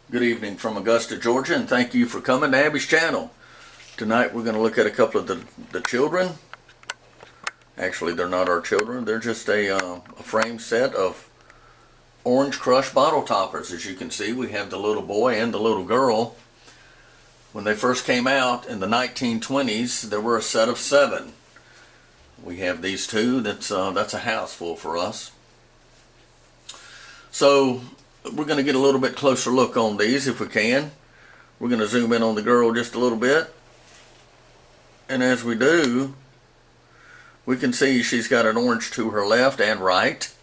Good evening from Augusta, Georgia, and thank you for coming to Abby's channel. Tonight we're going to look at a couple of the children. Actually, they're not our children. They're just a frame set of Orange Crush bottle toppers. As you can see, we have the little boy and the little girl. When they first came out in the 1920s, there were a set of 7. We have these two. That's a house full for us. So we're going to get a little bit closer look on these if we can. We're going to zoom in on the girl just a little bit. And as we do, we can see she's got an orange to her left and right.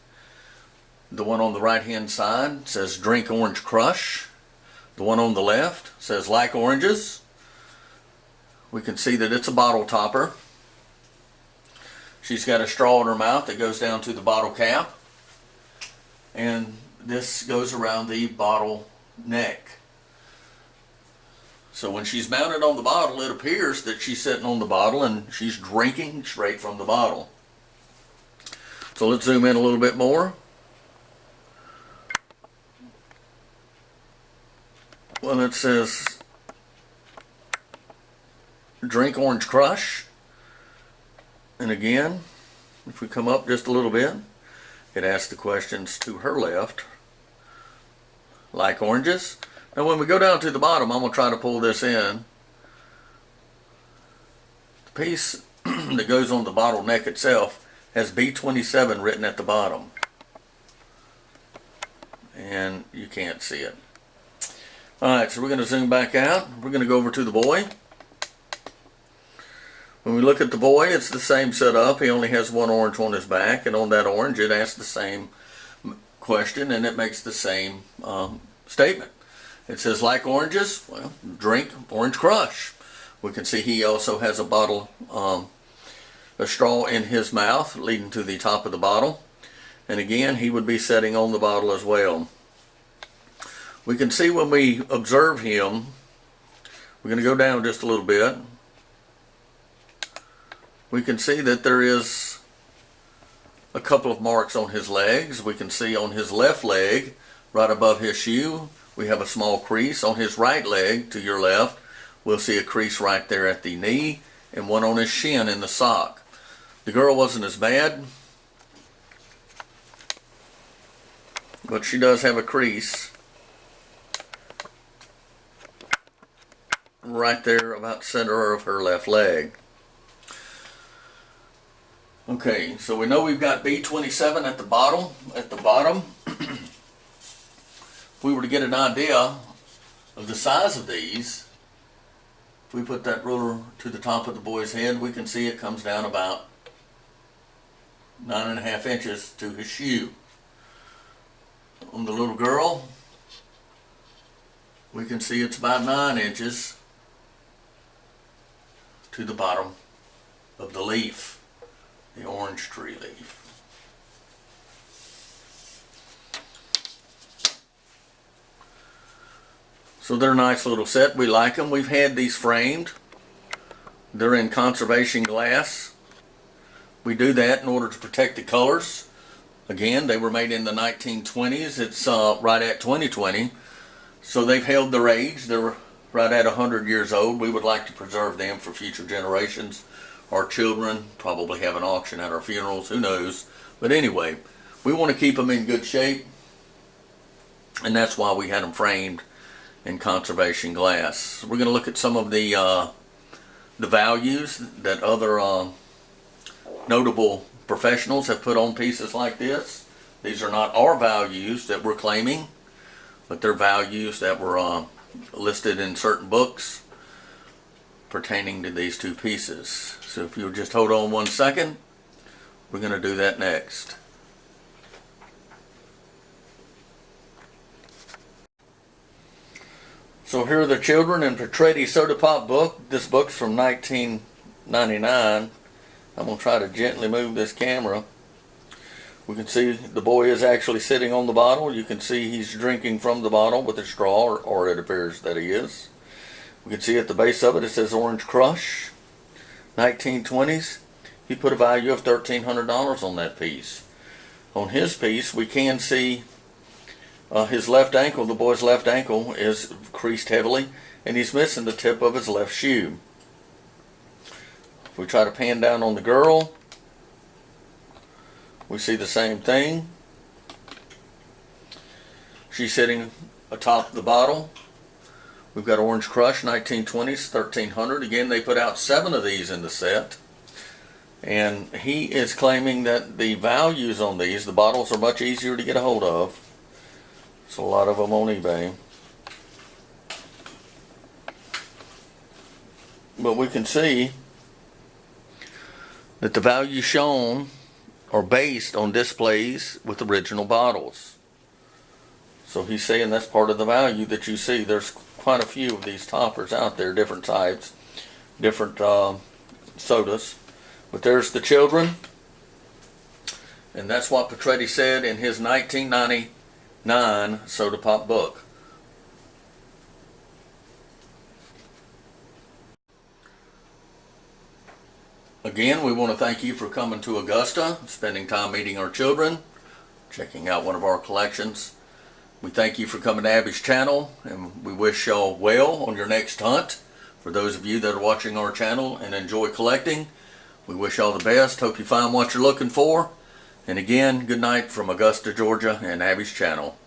The one on the right hand side says Drink Orange Crush. The one on the left says Like Oranges. We can see that it's a bottle topper. She's got a straw in her mouth that goes down to the bottle cap. And this goes around the bottle neck. So when she's mounted on the bottle, it appears that she's sitting on the bottle and she's drinking straight from the bottle. So let's zoom in a little bit more. Well, it says Drink Orange Crush. And again, if we come up just a little bit, it asks the questions to her left. Like oranges. Now when we go down to the bottom, I'm going to try to pull this in. The piece that goes on the bottle neck itself has B27 written at the bottom. And you can't see it. Alright, so we're going to zoom back out. We're going to go over to the boy. When we look at the boy, it's the same setup. He only has one orange on his back, and on that orange it asks the same question and it makes the same statement. It says like oranges, well, drink Orange Crush. We can see he also has a bottle, a straw in his mouth leading to the top of the bottle. And again, he would be sitting on the bottle as well. We can see when we observe him, we're going to go down just a little bit. We can see that there is a couple of marks on his legs. We can see on his left leg, right above his shoe, we have a small crease. On his right leg, to your left, we'll see a crease right there at the knee, and one on his shin in the sock. The girl wasn't as bad, but she does have a crease right there about the center of her left leg. Okay, so we know we've got B27 at the bottom. If we were to get an idea of the size of these, if we put that ruler to the top of the boy's head, we can see it comes down about 9.5 inches to his shoe. On the little girl, we can see it's about 9 inches to the bottom of the leaf. The orange tree leaf. So they're a nice little set. We like them. We've had these framed. They're in conservation glass. We do that in order to protect the colors. Again, they were made in the 1920s. It's right at 2020. So they've held their age. They're right at 100 years old. We would like to preserve them for future generations. Our children probably have an auction at our funerals, who knows. But anyway, we want to keep them in good shape, and that's why we had them framed in conservation glass. We're going to look at some of the values that other notable professionals have put on pieces like this. These are not our values that we're claiming, but they're values that were listed in certain books pertaining to these two pieces. So if you'll just hold on 1 second, we're going to do that next. So here are the children in Petretti Soda Pop book. This book's from 1999. I'm going to try to gently move this camera. We can see the boy is actually sitting on the bottle. You can see he's drinking from the bottle with a straw, or it appears that he is. We can see at the base of it, it says Orange Crush. 1920s. He put a value of $1,300 on that piece. On his piece, we can see His left ankle, the boy's left ankle, is creased heavily, and he's missing the tip of his left shoe. If we try to pan down on the girl, we see the same thing. She's sitting atop the bottle. We've got Orange Crush 1920s, 1300. Again, they put out 7 of these in the set. And he is claiming that the values on these, the bottles are much easier to get a hold of. So a lot of them on eBay. But we can see that the values shown are based on displays with original bottles. So he's saying that's part of the value that you see. There's quite a few of these toppers out there, different types, different sodas. But there's the children. And that's what Petretti said in his 1999 Soda Pop book. Again, we want to thank you for coming to Augusta, spending time meeting our children, checking out one of our collections. We thank you for coming to Abby's channel, and we wish y'all well on your next hunt. For those of you that are watching our channel and enjoy collecting, we wish y'all the best. Hope you find what you're looking for. And again, good night from Augusta, Georgia, and Abby's channel.